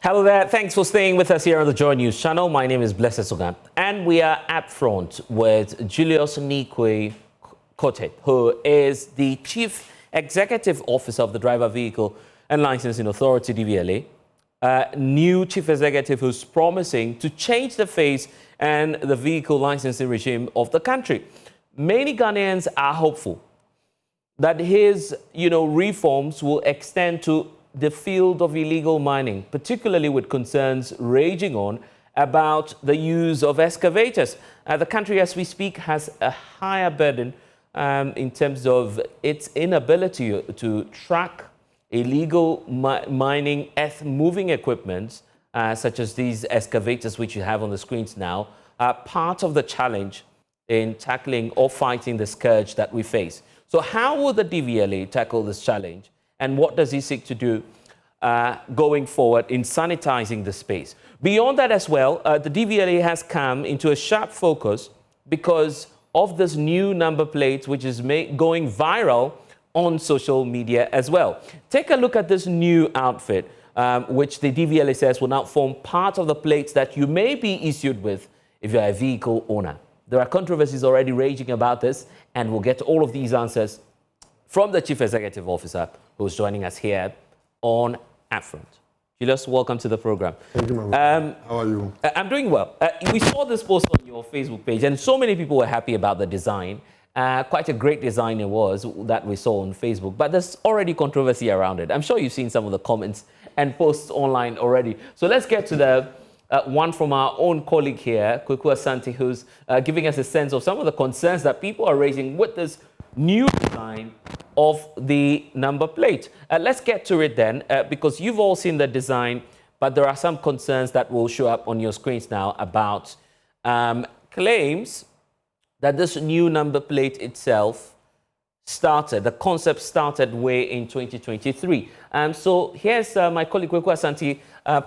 Hello there. Thanks for staying with us here on the Joy News channel. My name is Blessed Sugan, and we are UPFront with Julius Kotey, who is the Chief Executive Officer of the Driver Vehicle and Licensing Authority, DVLA. New Chief Executive who's promising to change the face and the vehicle licensing regime of the country. Many Ghanaians are hopeful that his, reforms will extend to the field of illegal mining, particularly with concerns raging on about the use of excavators. The country, as we speak, has a higher burden in terms of its inability to track illegal mining earth-moving equipment, such as these excavators, which you have on the screens now, are part of the challenge in tackling or fighting the scourge that we face. So how will the DVLA tackle this challenge? And what does he seek to do going forward in sanitizing the space? Beyond that as well, the DVLA has come into a sharp focus because of this new number plate, which is going viral on social media as well. Take a look at this new outfit, which the DVLA says will now form part of the plates that you may be issued with if you're a vehicle owner. There are controversies already raging about this, and we'll get all of these answers from the Chief Executive Officer, who's joining us here on UPFront. Julius, welcome to the program. Thank you, my brother. How are you? I'm doing well. We saw this post on your Facebook page, and so many people were happy about the design. Quite a great design it was that we saw on Facebook, but there's already controversy around it. I'm sure you've seen some of the comments and posts online already. So let's get to the one from our own colleague here, Kwaku Asante, who's giving us a sense of some of the concerns that people are raising with this new design of the number plate. Let's get to it then, because you've all seen the design, but there are some concerns that will show up on your screens now about claims that this new number plate itself the concept started way in 2023. So here's my colleague Kwaku Asante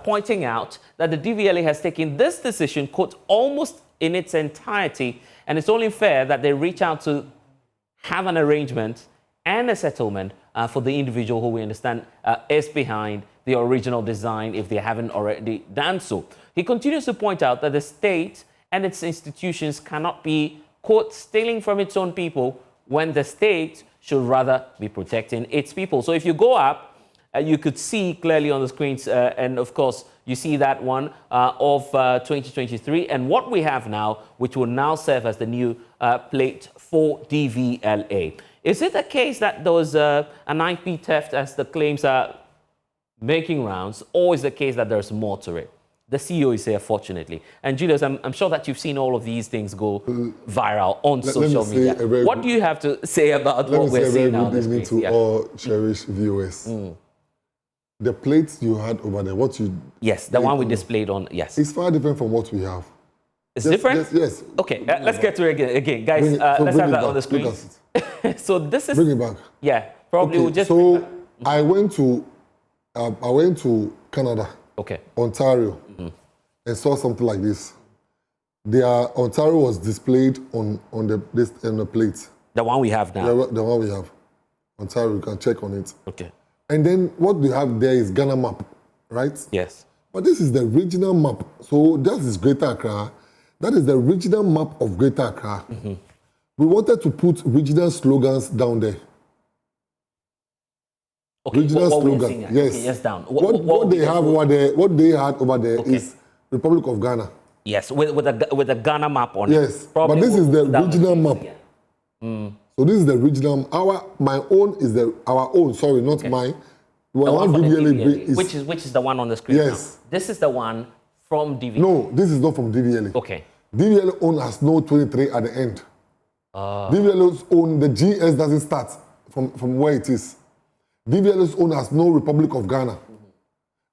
pointing out that the DVLA has taken this decision, quote, almost in its entirety, and it's only fair that they reach out to have an arrangement and a settlement for the individual who we understand is behind the original design if they haven't already done so. He continues to point out that the state and its institutions cannot be, quote, stealing from its own people when the state should rather be protecting its people. So if you go up, you could see clearly on the screens, and of course, you see that one of 2023, and what we have now, which will now serve as the new plate for DVLA. Is it a case that there was an IP theft as the claims are making rounds, or is it a case that there's more to it? The CEO is here, fortunately. And Julius, I'm sure that you've seen all of these things go viral on social media. What do you have to say about what we're seeing now? Let me say a very good evening to all cherished viewers. The plates you had over there, what you... Yes, the one we displayed on, yes. It's far different from what we have. It's different? Yes. Okay, let's get to it again. Guys, let's have that on the screen. So this is... Bring it back. Yeah, probably we'll just... So I went to Canada, Ontario, and saw something like this. Ontario was displayed on the plate. The one we have now? The one we have. Ontario, you can check on it. Okay. And then what we have there is Ghana map, right? Yes. But this is the regional map. So that is Greater Accra. That is the regional map of Greater Accra. We wanted to put regional slogans down there. Okay, regional slogan. Yes. Okay, yes, down. What they have over there, what they had over there is Republic of Ghana. Yes, with a Ghana map on it. Yes, but this is the regional map. So this is the regional. Our own. Sorry, not mine. The one from DVLA, which is the one on the screen. Yes. Now. This is the one from DVLA. No, this is not from DVLA. Okay. DVLA own has no 23 at the end. DVLA's own, the GS doesn't start from where it is. DVLA's own has no Republic of Ghana.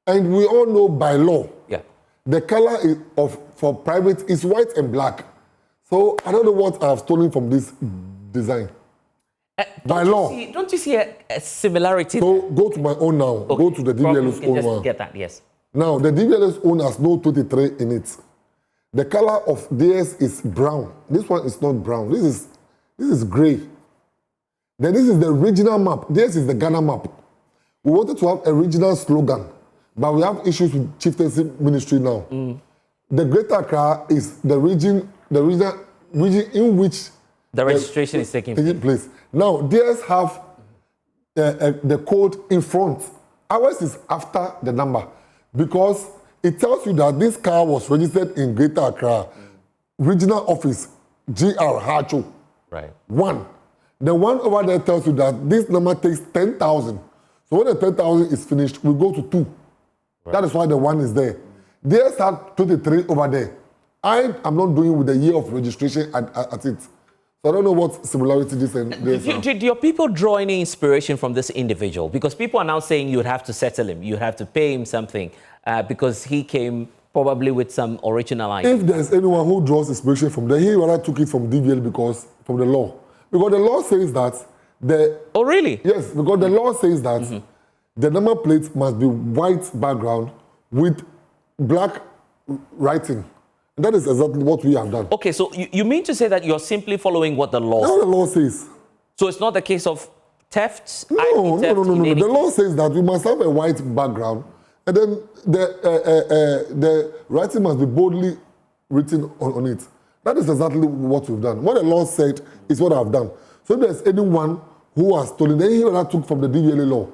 And we all know by law, the color for private is white and black. So I don't know what I've stolen from this design. By law. Don't you see a similarity? So go to my own now. Go to the DVLA's own just one. Get that, yes. Now, the DVLA's own has no 23 in it. The color of theirs is brown. This one is not brown. This is gray. Then this is the regional map. This is the Ghana map. We wanted to have a regional slogan. but we have issues with chieftaincy ministry now. The Greater Accra is the region in which the registration is taking place. Now, theirs have the code in front. Ours is after the number because it tells you that this car was registered in Greater Accra, regional office, GR Hacho. Right. 1. The one over there tells you that this number takes 10,000. So when the 10,000 is finished, we go to 2. Right. That is why the 1 is there. Theirs have 23 over there. I am not doing with the year of registration at it. So I don't know what similarity this and this. Did your people draw any inspiration from this individual? Because people are now saying you would have to settle him, you have to pay him something because he came probably with some original idea. If there's anyone who draws inspiration from there, he rather took it from DVL because from the law. Because the law says that the... Oh, really? Yes, because the law says that the number plate must be white background with black writing. And that is exactly what we have done. Okay, so you mean to say that you're simply following what the law says? That's what the law says. So it's not the case of theft? No. The law says that we must have a white background and then the writing must be boldly written on it. That is exactly what we've done. What the law said is what I've done. So if there's anyone who has stolen, then he will took from the DVLA law.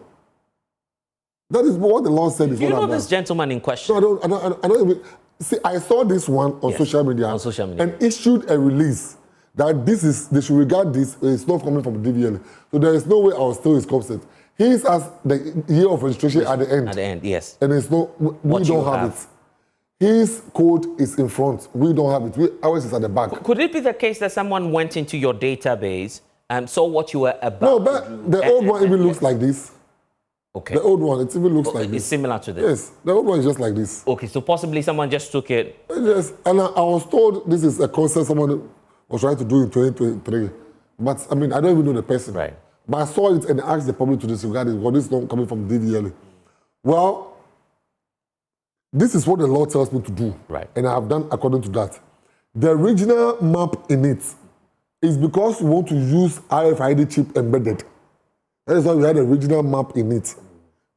That is what the law said is what I've done. Do you know this gentleman in question? No, I don't even... See, I saw this one on social media. On social media. And issued a release that they should regard this, it's not coming from the DVLA. So there is no way I'll steal his consent. He is as the year of registration at the end. At the end, yes. And it's not, we don't have it. His code is in front. We don't have it. Ours is at the back. Could it be the case that someone went into your database and saw what you were about? No, but the old one even looks like this. Okay. The old one, it even looks like this. It's similar to this? Yes, the old one is just like this. Okay, so possibly someone just took it. Yes, and I was told this is a concert someone was trying to do in 2023. But, I mean, I don't even know the person. Right. But I saw it and asked the public to disregard it because this is not coming from DVLA. Well, this is what the law tells me to do. Right. And I have done according to that. The original map in it is because we want to use RFID chip embedded. That is why we had the original map in it.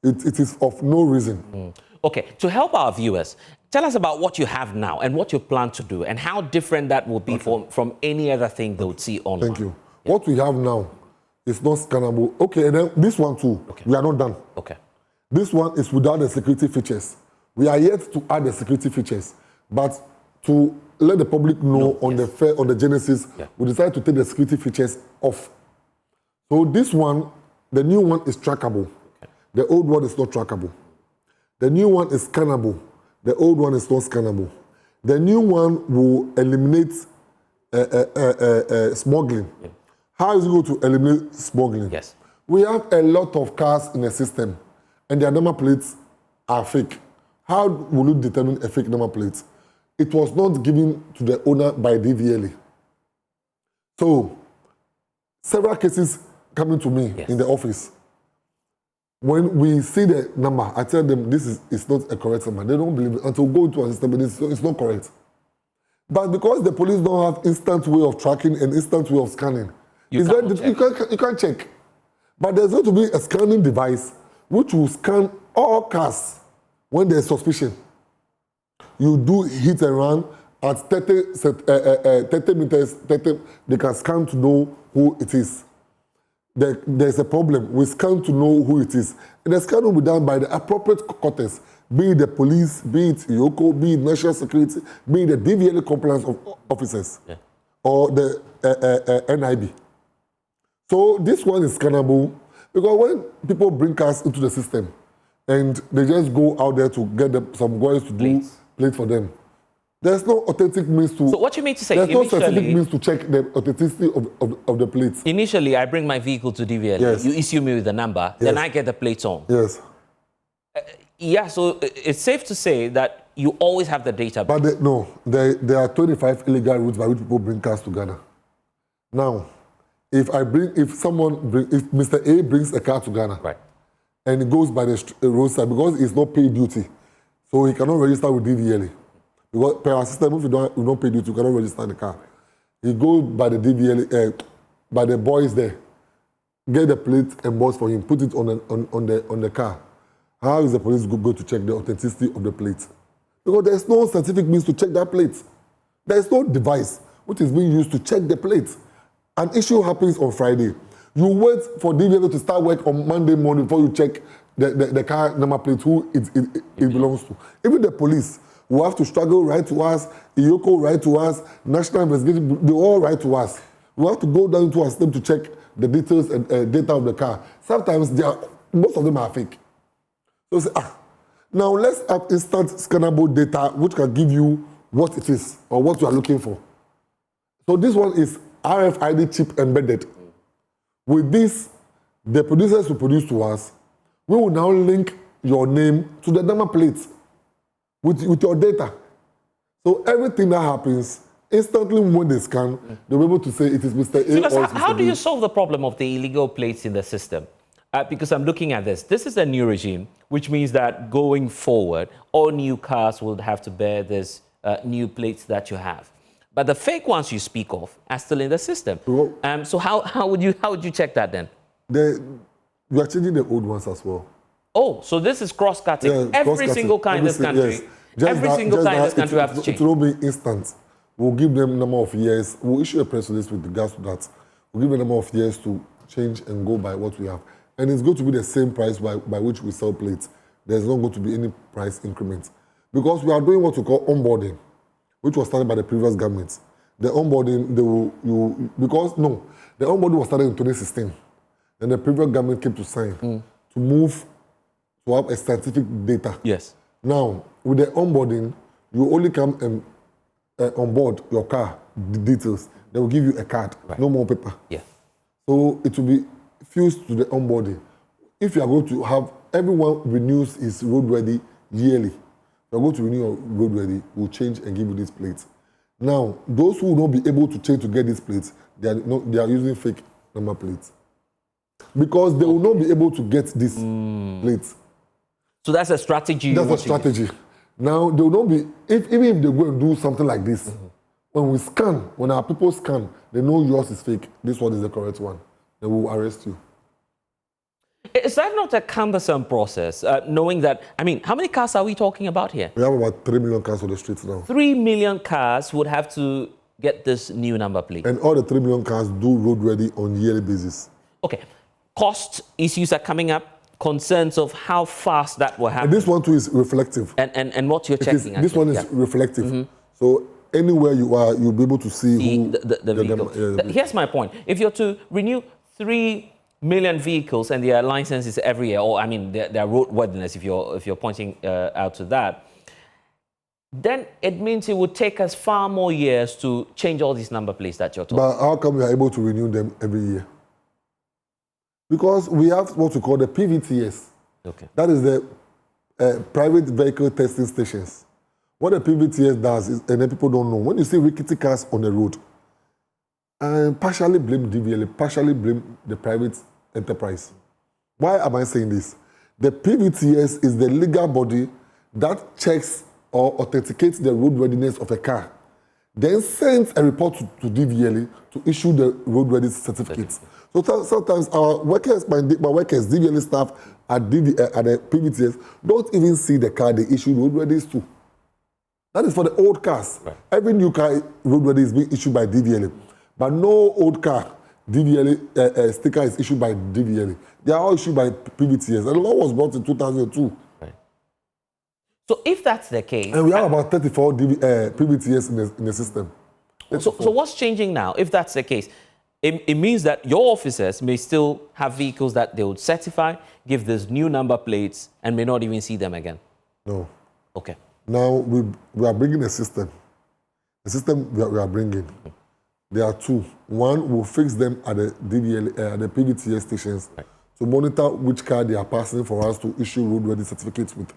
It is of no reason. Okay, to help our viewers, tell us about what you have now and what you plan to do and how different that will be from any other thing they would see online. Thank you. Yeah. What we have now is not scannable. Okay, and then this one too, we are not done. Okay. This one is without the security features. We are yet to add the security features, but to let the public know on the Genesis, we decided to take the security features off. So this one, the new one is trackable. The old one is not trackable. The new one is scannable. The old one is not scannable. The new one will eliminate smuggling. Yeah. How is it going to eliminate smuggling? Yes. We have a lot of cars in the system, and their number plates are fake. How will you determine a fake number plate? It was not given to the owner by DVLA. So, several cases coming to me in the office. When we see the number, I tell them this is not a correct number. They don't believe it until we go into our system, and it's not correct. But because the police don't have instant way of tracking and instant way of scanning, you can't check. But there's going to be a scanning device which will scan all cars when there's suspicion. You do hit and run at 30 meters, they can scan to know who it is. There's a problem. We scan to know who it is. And the scan will be done by the appropriate quarters, be it the police, be it Yoko, be it national security, be it the DVLA compliance officers, or the NIB. So this one is scannable because when people bring cars into the system and they just go out there to get some guys to do plates for them, there's no authentic means to... So what you mean to say... There's no specific means to check the authenticity of the plates. Initially, I bring my vehicle to DVLA. Yes. You issue me with the number, then I get the plates on. Yes. So it's safe to say that you always have the data. But there are 25 illegal routes by which people bring cars to Ghana. Now, if Mr. A brings a car to Ghana, and it goes by the roadside because it's not paid duty, so he cannot register with DVLA. Because per our system, if you don't pay duty, you cannot register the car. He goes by the DVLA, by the boys there, get the plate embossed for him, put it on the car. How is the police going to check the authenticity of the plate? Because there's no scientific means to check that plate. There's no device which is being used to check the plate. An issue happens on Friday. You wait for DVLA to start work on Monday morning before you check the car number plate, who it belongs to. Even the police will have to struggle, write to us, IOCO write to us, National Investigation, they all write to us. We have to go down to our system to check the details and data of the car. Sometimes most of them are fake. So say, now let's have instant scannable data which can give you what it is or what you are looking for. So this one is RFID chip embedded. With this, the producers will produce to us. We will now link your name to the number plates with your data. So everything that happens, instantly when they scan, they'll be able to say it is Mr. A because or Mr. how do B. you solve the problem of the illegal plates in the system? Because I'm looking at this. This is a new regime, which means that going forward, all new cars will have to bear this new plates that you have. But the fake ones you speak of are still in the system. So how would you check that then? We are changing the old ones as well. Oh, so this is cross-cutting. Yeah, every single car in this country, yes. every single car in this country have to change. It will be instant. We'll give them a number of years. We'll issue a press release with regards to that. We'll give them a number of years to change and go by what we have. And it's going to be the same price by which we sell plates. There's not going to be any price increment. Because we are doing what we call onboarding, which was started by the previous government. The onboarding, the onboarding was started in 2016. Then the previous government came to sign to move to have a scientific data. Yes. Now, with the onboarding, you only come and onboard your car, the details. They will give you a card, no more paper. Yeah. So it will be fused to the onboarding. If you are going to have, everyone renews his roadworthy yearly. If you are going to renew your roadworthy, we'll change and give you these plates. Now, those who will not be able to change to get these plates, they are using fake number plates. Because they will not be able to get these plates. So that's a strategy. That's a strategy. Now, they will not be, even if they go and do something like this, when we scan, when our people scan, they know yours is fake, this one is the correct one. They will arrest you. Is that not a cumbersome process, knowing that, I mean, how many cars are we talking about here? We have about 3 million cars on the streets now. 3 million cars would have to get this new number plate. And all the 3 million cars do roadworthy on yearly basis. Okay. Cost issues are coming up, concerns of how fast that will happen. And this one too is reflective. And what you're checking. This one is reflective. So anywhere you are, you'll be able to see who the vehicle. Here's my point. If you're to renew 3 million vehicles and their licenses every year, or I mean their roadworthiness, if you're pointing out to that, then it means it would take us far more years to change all these number plates that you're talking about. But how come we are able to renew them every year? Because we have what we call the PVTS. Okay. That is the private vehicle testing stations. What the PVTS does is, and then people don't know, when you see rickety cars on the road, partially blame DVLA, partially blame the private enterprise. Why am I saying this? The PVTS is the legal body that checks or authenticates the roadworthiness of a car, then sends a report to DVLA to issue the roadworthy certificates. So sometimes our workers, my workers, DVLA staff at the PVTS don't even see the car they issue roadworthies to. That is for the old cars. Right. Every new car roadworthy is being issued by DVLA. But no old car DVLA sticker is issued by DVLA. They are all issued by PVTS. And the law was brought in 2002. Right. So if that's the case... And we have about 34 PVTS in the system. So what's changing now, if that's the case? It means that your officers may still have vehicles that they would certify, give these new number plates, and may not even see them again? No. Okay. Now, we are bringing a system. The system we are bringing, there are two. One, we'll fix them at the DVLA, at the PVTS stations, right, to monitor which car they are passing for us to issue roadworthy certificates with.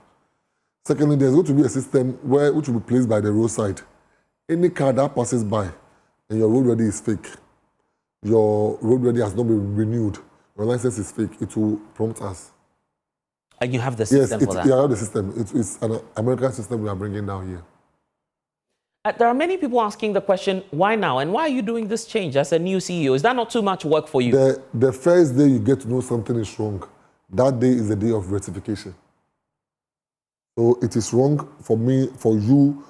Secondly, there's going to be a system which will be placed by the roadside. Any car that passes by and your roadworthy is fake, your roadworthy has not been renewed, your license is fake, it will prompt us. And you have the system for that? Yeah, I have the system. It's an American system we are bringing down here. There are many people asking the question, why now? And why are you doing this change as a new CEO? Is that not too much work for you? The first day you get to know something is wrong, that day is the day of rectification. So it is wrong for you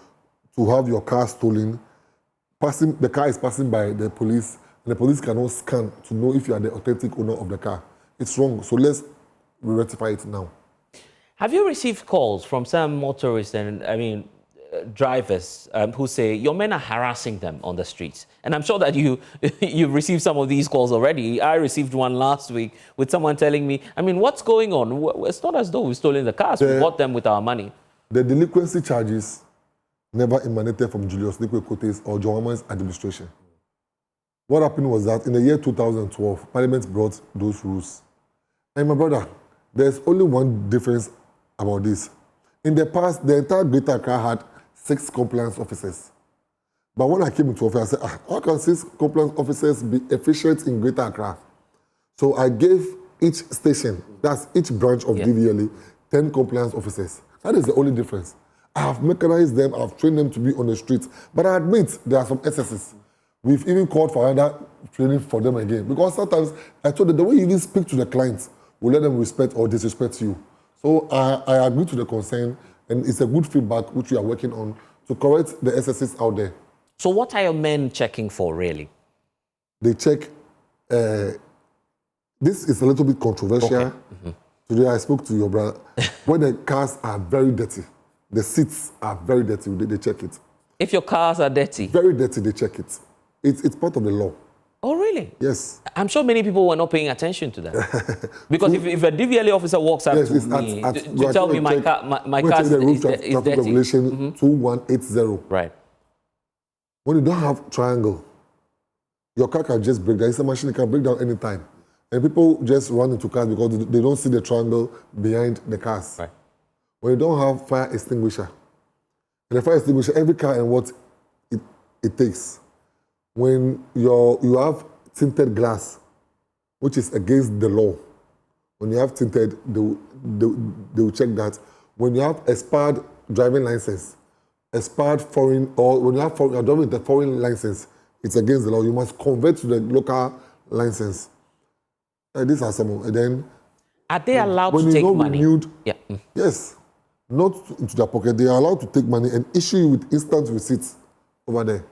to have your car stolen. The car is passing by the police, and the police cannot scan to know if you are the authentic owner of the car. It's wrong. So let's rectify it now. Have you received calls from some motorists and, drivers who say your men are harassing them on the streets? And I'm sure that you've received some of these calls already. I received one last week with someone telling me, what's going on? It's not as though we've stolen the cars. We bought them with our money. The delinquency charges never emanated from Julius Kotey's or Joham's administration. What happened was that in the year 2012, Parliament brought those rules. And my brother, there's only one difference about this. In the past, the entire Greater Accra had 6 compliance officers. But when I came into office, I said, how can 6 compliance officers be efficient in Greater Accra? So I gave each station, that's each branch of DVLA, 10 compliance officers. That is the only difference. I have mechanized them, I have trained them to be on the streets. But I admit there are some excesses. We've even called for another training for them again. Because sometimes I told them the way you even speak to the clients will let them respect or disrespect you. So I agree to the concern, and it's a good feedback which we are working on to correct the excesses out there. So what are your men checking for, really? They check, this is a little bit controversial. Okay. Mm-hmm. Today I spoke to your brother. When the cars are very dirty, the seats are very dirty, they check it. If your cars are dirty? Very dirty, they check it. It's part of the law. Oh, really? Yes. I'm sure many people were not paying attention to that. Because if a DVLA officer walks up to me to tell me my car is dirty. Regulation 2180. Right. When you don't have triangle, your car can just break down. It's a machine, it can break down anytime. And people just run into cars because they don't see the triangle behind the cars. Right. When you don't have fire extinguisher, and the fire extinguisher, every car and what it takes. When you have tinted glass, which is against the law, when you have tinted, they will check that. When you have expired driving license, expired foreign, or when you have you're driving with a foreign license, it's against the law. You must convert to the local license. These are some. And then, are they allowed to take money? Renewed, yeah. Yes, not into their pocket. They are allowed to take money and issue you with instant receipts over there.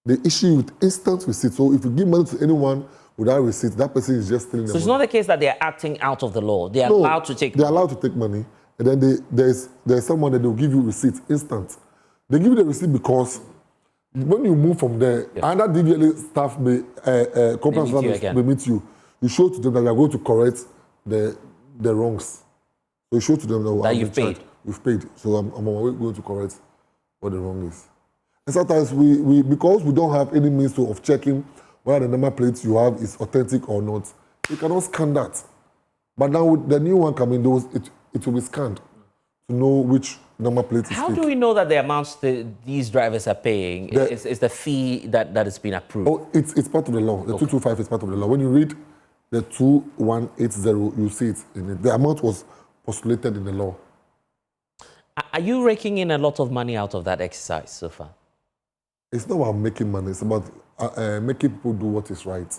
They issue you with instant receipts. So if you give money to anyone without receipt, that person is just stealing the money. So it's not the case that they are acting out of the law. They are allowed to take money. They're allowed to take money. And then there's someone that they'll give you receipt instant. They give you the receipt because when you move from there, another DVLA staff may meet you. You show to them that you are going to correct the wrongs. So you show to them that you've paid. You've paid. So I'm on my way going to correct what the wrong is. And sometimes because we don't have any means of checking whether the number plate you have is authentic or not, we cannot scan that. But now with the new one coming, it will be scanned to know which number plate is How fake. do we know that the amounts these drivers are paying is the fee that has been approved? Oh, it's part of the law. The 225 is part of the law. When you read the 2180, you see it in it. The amount was postulated in the law. Are you raking in a lot of money out of that exercise so far? It's not about making money. It's about making people do what is right.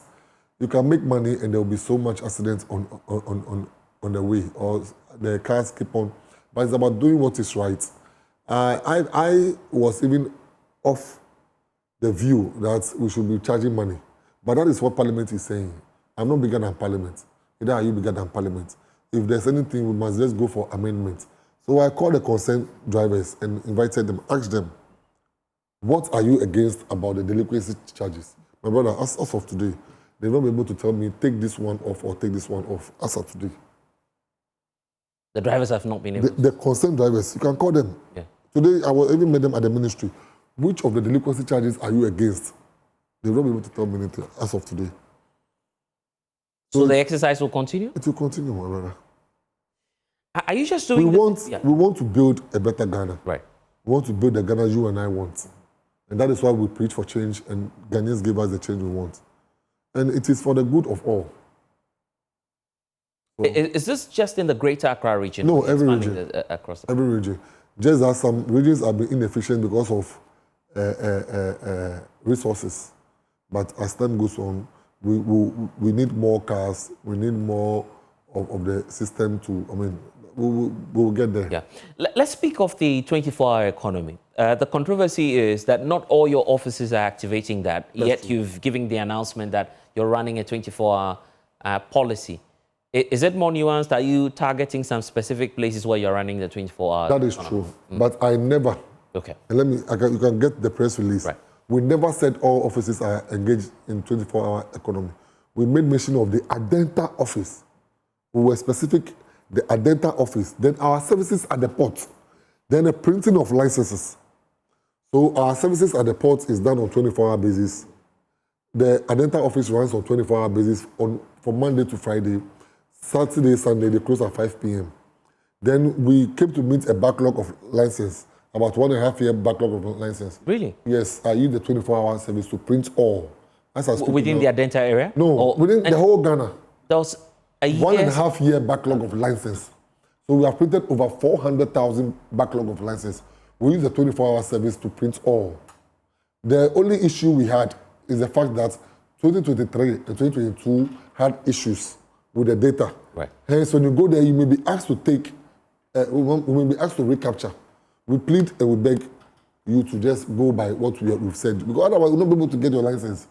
You can make money and there will be so much accidents on the way, or the cars keep on. But it's about doing what is right. I was even off the view that we should be charging money. But that is what Parliament is saying. I'm not bigger than Parliament. Neither are you bigger than Parliament. If there's anything, we must just go for amendment. So I called the concerned drivers and invited them, asked them, what are you against about the delinquency charges? My brother, as of today, they've not been able to tell me, take this one off or take this one off, as of today. The drivers have not been able The concerned drivers, you can call them. Yeah. Today, I will even met them at the ministry. Which of the delinquency charges are you against? They've not been able to tell me anything as of today. So the exercise will continue? It will continue, my brother. Are you just doing we want to build a better Ghana. Right. We want to build the Ghana you and I want. And that is why we preach for change, and Ghanaians give us the change we want. And it is for the good of all. So, is this just in the Greater Accra region? No, every region. Across every region. Just as some regions have been inefficient because of resources. But as time goes on, we need more cars, we need more of the system to, we will get there. Yeah. Let's speak of the 24-hour economy. The controversy is that not all your offices are activating that, yet you've given the announcement that you're running a 24-hour policy. Is it more nuanced? Are you targeting some specific places where you're running the 24-hour? That is true, but I never. Okay. And you can get the press release. Right. We never said all offices are engaged in 24-hour economy. We made mention of the Adenta office. We were specific, the Adenta office. Then our services at the port. Then the printing of licenses. So our services at the port is done on 24-hour basis. The Adenta office runs on 24-hour basis from Monday to Friday. Saturday, Sunday, they close at 5 p.m. Then we came to meet a backlog of license, about 1.5 year backlog of license. Really? Yes, I use the 24-hour service to print all. As I speak within now, the Adenta area? No, within the whole Ghana. There was a 1.5 year backlog of license. So we have printed over 400,000 backlog of license. We use the 24-hour service to print all. The only issue we had is the fact that 2023 and 2022 had issues with the data. Right. Hence, when you go there, you may be asked to take, we may be asked to recapture. We plead and we beg you to just go by what we've said, because otherwise we'll not be able to get your license.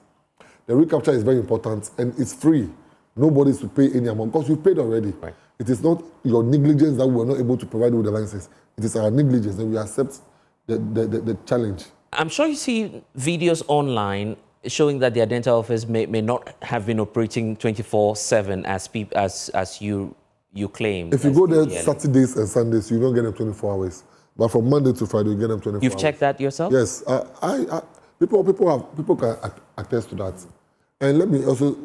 The recapture is very important and it's free. Nobody is to pay any amount because you paid already. Right. It is not your negligence that we were not able to provide you with the license. It is our negligence, and we accept the challenge. I'm sure you see videos online showing that the Adenta office may not have been operating 24/7 as you claim. If you go there Saturdays and Sundays, you don't get them 24 hours. But from Monday to Friday, you get them 24 hours. You've checked that yourself? Yes. People can attest to that. And let me also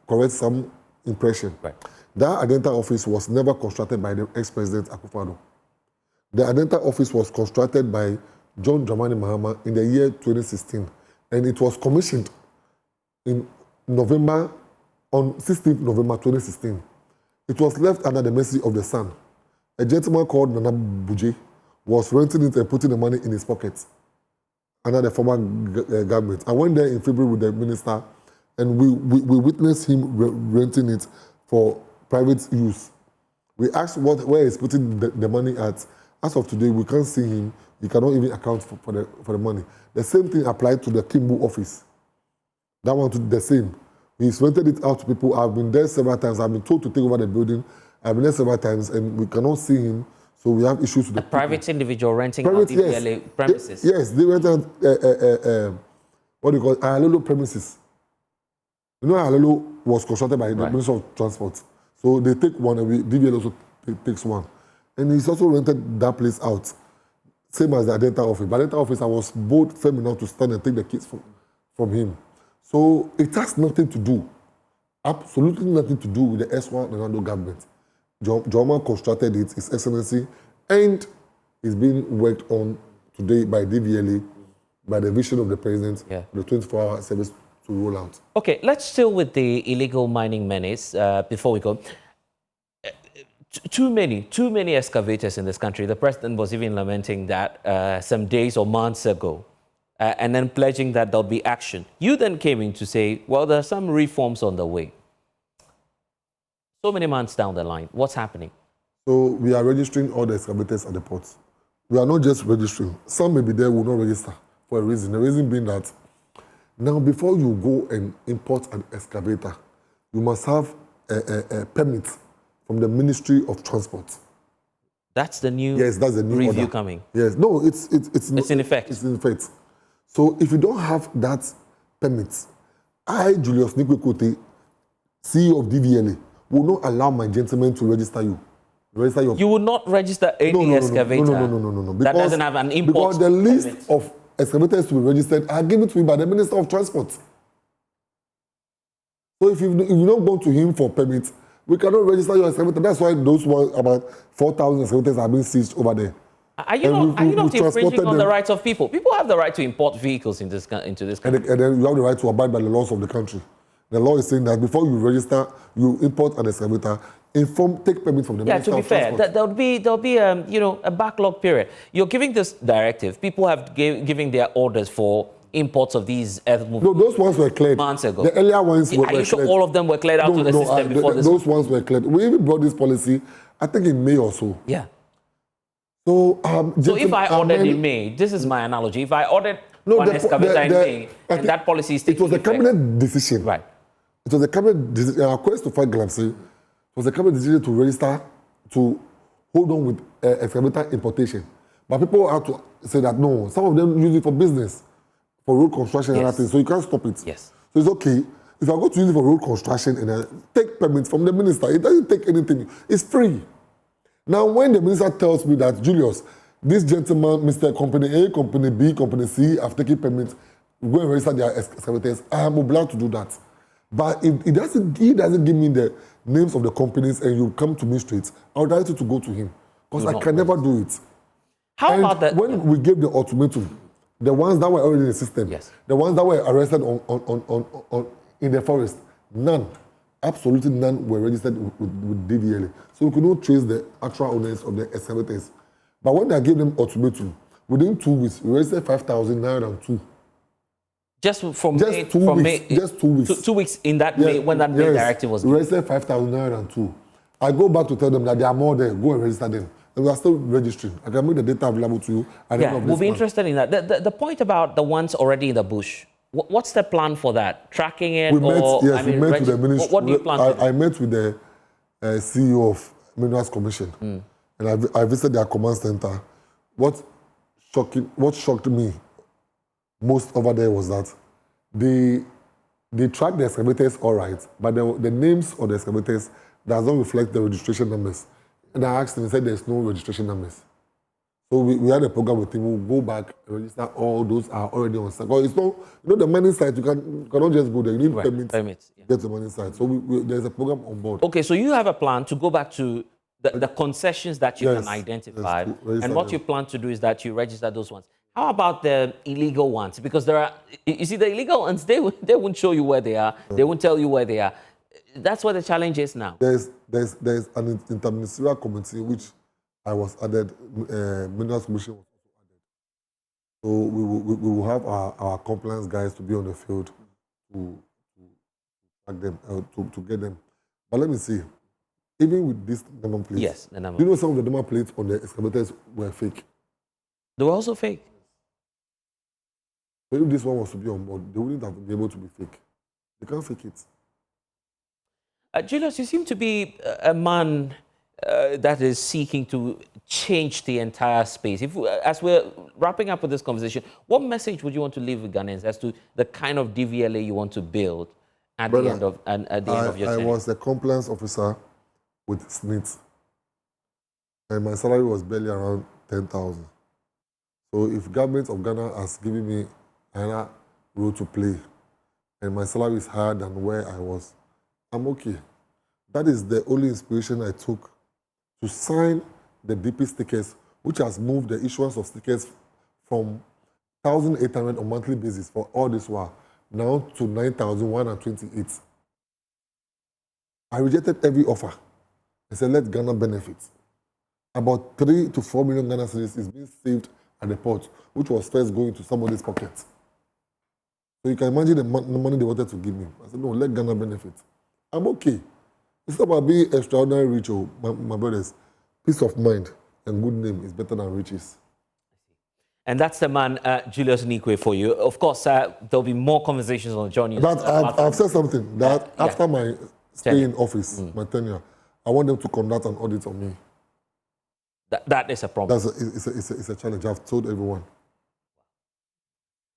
correct some impression. Right. That Adenta office was never constructed by the ex-president Akufo-Addo. The Adenta office was constructed by John Dramani Mahama in the year 2016. And it was commissioned on 16th November 2016. It was left under the mercy of the Sun. A gentleman called Nana Buje was renting it and putting the money in his pocket under the former government. I went there in February with the minister, and we witnessed him renting it for private use. We asked where he's putting the money at. As of today, we can't see him. He cannot even account for the money. The same thing applied to the Kimbu office. That one, the same. He's rented it out to people. I've been there several times. I've been told to take over the building. I've been there several times, and we cannot see him. So we have issues with the private individual renting out DVLA premises. Yes, they rent out what do you call it? Ayalolo premises. You know, Ayalolo was constructed by the Minister of Transport. So they take one, and DVLA also takes one. And he's also rented that place out. Same as the Adenta office. But Adenta office, I was bold, firm enough to stand and take the keys from him. So it has nothing to do, absolutely nothing to do with the S1 Ronaldo government. Joma constructed it, His Excellency, and it's being worked on today by DVLA, by the vision of the President, the 24-hour service to roll out. Okay, let's still with the illegal mining menace before we go. Too many excavators in this country. The President was even lamenting that some days or months ago, and then pledging that there'll be action. You then came in to say, well, there are some reforms on the way. So many months down the line, what's happening? So we are registering all the excavators at the ports. We are not just registering. Some may be there, will not register for a reason. The reason being that now before you go and import an excavator, you must have a permit from the Ministry of Transport. That's the new that's the new review order. Coming. Yes, no, it's in effect. It's in effect. So if you don't have that permit, I, Julius Kotey, CEO of DVLA, will not allow my gentleman to register you. You will not register any excavator no. That doesn't have an import because the list of excavators to be registered are given to me by the Minister of Transport. So if you don't go to him for permit, we cannot register your excavator. That's why those ones, about 4,000 excavators are being seized over there. Are you not infringing on the rights of people? People have the right to import vehicles into this country. And then you have the right to abide by the laws of the country. The law is saying that before you register, you import an excavator, take permit from the Minister of Transport. Yeah, to be fair, there'll be a backlog period. You're giving this directive. People have giving their orders for imports of these earth moving. No, those ones were cleared months ago. The earlier ones were Are you sure cleared. all of them were cleared out of the system before this? Those ones were cleared. We even brought this policy I think in May or so. Yeah. So, So if I ordered in May, this is my analogy. If I ordered one excavator in May, and that policy is taking effect. It was a cabinet decision. Right. It was a cabinet decision. Our quest to fight Glamsey, it was a cabinet decision to register, to hold on with excavator importation. But people have to say that no, some of them use it for business, for road construction and other things, so you can't stop it. Yes. So it's okay. If I go to use it for road construction and take permits from the minister, it doesn't take anything. It's free. Now, when the minister tells me that, Julius, this gentleman, Mr. Company A, Company B, Company C, have taken permits, go and register their excavators, I am obliged to do that. But if he doesn't give me the names of the companies and you come to me straight, I would like you to go to him. Because I can never do it. How about that? When we gave the ultimatum, the ones that were already in the system, the ones that were arrested in the forest, none, absolutely none were registered with DVLA. So we could not trace the actual owners of the excavators. But when I gave them ultimatum, within 2 weeks, we registered 5,902. Just from just May, 2 from weeks. May, just 2 weeks. 2 weeks in that May, when that May directive was given. We registered 5,902. I go back to tell them that there are more there. Go and register them. And we are still registering. I can make the data available to you. We'll be interested in that. The point about the ones already in the bush, what's the plan for that? Tracking it? We met with the ministry. What do you plan to do? I met with the CEO of Minerals Commission. And I visited their command center. What shocked me most over there was that they track the excavators all right, but the names of the excavators does not reflect the registration numbers. And I asked him, he said there's no registration numbers. So we had a program with him. We'll go back and register all those are already on site. Because it's not, the mining site, you cannot just go there. You need permits to get the mining site. So there's a program on board. Okay, so you have a plan to go back to the concessions that you can identify. And what you plan to do is that you register those ones. How about the illegal ones? Because there are, you see, the illegal ones, they won't show you where they are. They won't tell you where they are. That's what the challenge is now. There's an interministerial committee which I was added, Minerals Commission was also added. So we will have our compliance guys to be on the field to track them, to get them. But let me see, even with this number plates, yes, the number. Do you know some of the number plates on the excavators were fake? They were also fake. So if this one was to be on board, they wouldn't have been able to be fake. They can't fake it. Julius, you seem to be a man that is seeking to change the entire space. As we're wrapping up with this conversation, what message would you want to leave with Ghanaians as to the kind of DVLA you want to build at the end of your tenure? I was a compliance officer with SNIT, and my salary was barely around 10,000. So if government of Ghana has given me another role to play, and my salary is higher than where I was, I'm okay. That is the only inspiration I took to sign the DP stickers, which has moved the issuance of stickers from 1,800 on monthly basis for all this while, now to 9,128. I rejected every offer. I said, let Ghana benefit. About 3 to 4 million Ghana cedis is being saved at the port, which was first going to somebody's pocket. So you can imagine the money they wanted to give me. I said, no, let Ghana benefit. I'm okay. It's not about being extraordinary rich, my brothers. Peace of mind and good name is better than riches. And that's the man, Julius Kotey, for you. Of course, there'll be more conversations on John. I've said something that after my stay in office, my tenure, I want them to conduct an audit on me. That is a problem. It's a challenge. I've told everyone.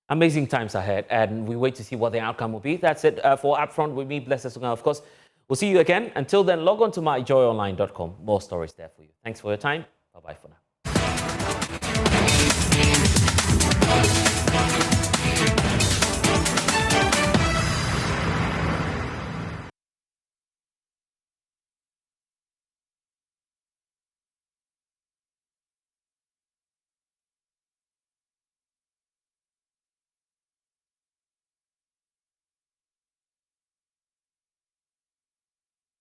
Amazing times ahead, and we wait to see what the outcome will be. That's it for Upfront with me, Blessed Sunga. Of course, we'll see you again. Until then, log on to myjoyonline.com. More stories there for you. Thanks for your time. Bye-bye for now.